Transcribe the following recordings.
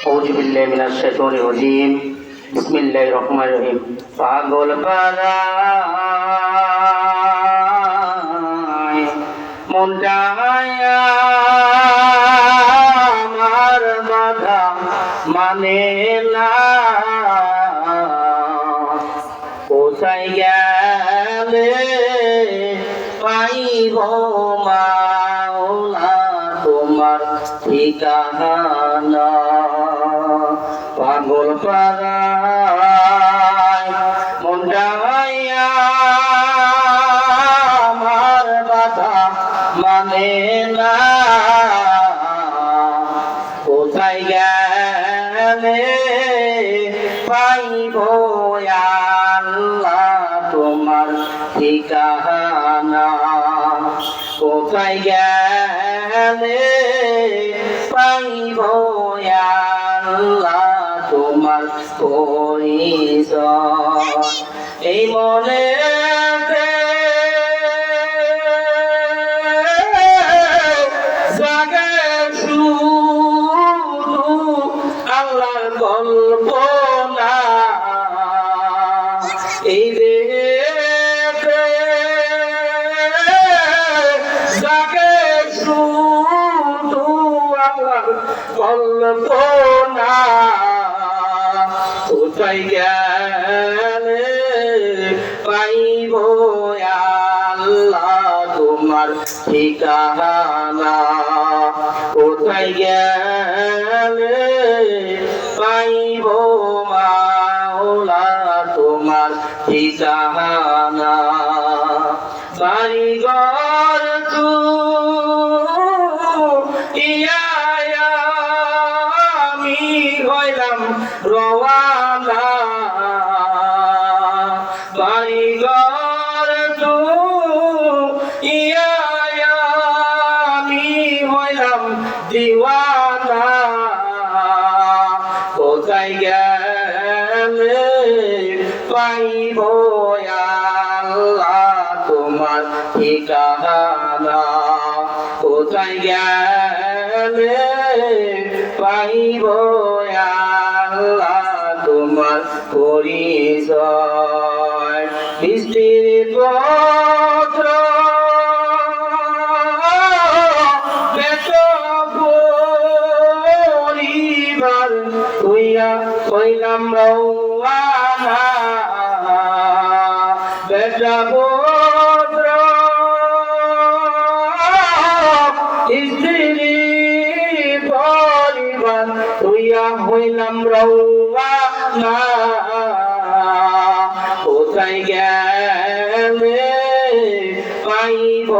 আউযু বিল্লাহি মিনাশ শাইতানির রাজিম। বিসমিল্লাহির রহমানির রহিম। পাগল পারায় মনটা আমার বাধা মানে না, কোথায় গেলে পাইব মাওলা তোমার ঠিকানা। পাগল পারায় মনটা আমার বাধা মানে না, কোথায় গেলে পাইব আল্লাহ তোমার ঠিকানা। কোথায় গেলে পাইব আল্লাহ তোমার পরিচয়। এই মনে জাগে শুধু আল্লাহর কল্পনা। এই রেতে জাগে শুধু আল্লাহর কল্পনা। কোথায় গেলে পাইব আল্লাহ তোমার ঠিকানা। কোথায় গেলে পাইব মাওলা তোমার ঠিকানা। বাড়িঘর তু আমি হইলাম রওয়ানা। বাড়িঘর তু আমি হইলাম দিওয়ানা। কোথায় গেলে পাইব আল্লাহ তোমার ঠিকানা। কোথায় গেলে পাইব আল্লাহ তোমার পরিচয়। বৃষ্টির পত্র পরিবার হইয়া হইলাম রওয়ানা। বেটা পুত্র স্ত্রী পরিবার হইয়া হইলাম রওয়ানা। কোথায় গেলে পাইব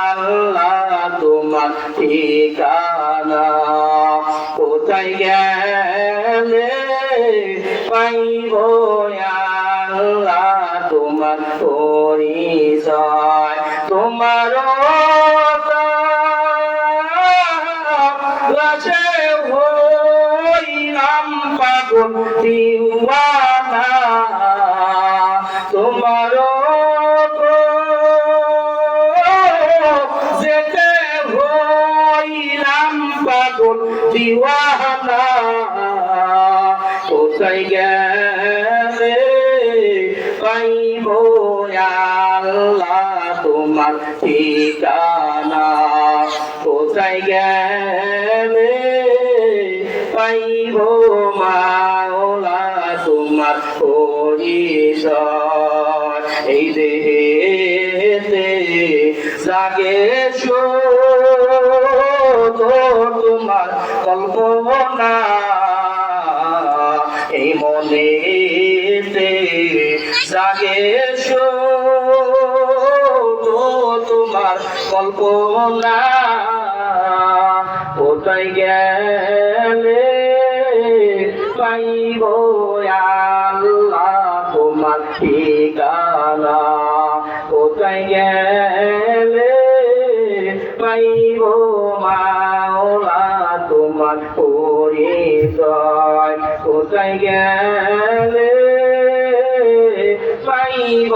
আল্লাহ তোমার ঠিকানা। কোথায় গেলে পাইব আল্লাহ তোমার পরিচয়। তোমার কাছে হইলাম পাগল দিওয়ানা। তোমার যেতে হইলাম পাগল দিওয়ানা। কোথায় গেলে পাইব আল্লাহ তোমার ঠিকানা। কোথায় গেলে পাইব মাওলা তোমার পরিচয়। এই দেহেতে জাগে শুধু তোমার কল্পনা। এই মনেতে জাগে শুধু তোমার কল্পনা। কোথায় গেলে পাইব আল্লাহ তোমার ঠিকানা। কোথায় গেলে পাইব মাওলা তোমার পরিচয়। কোথায় গেলে পাইব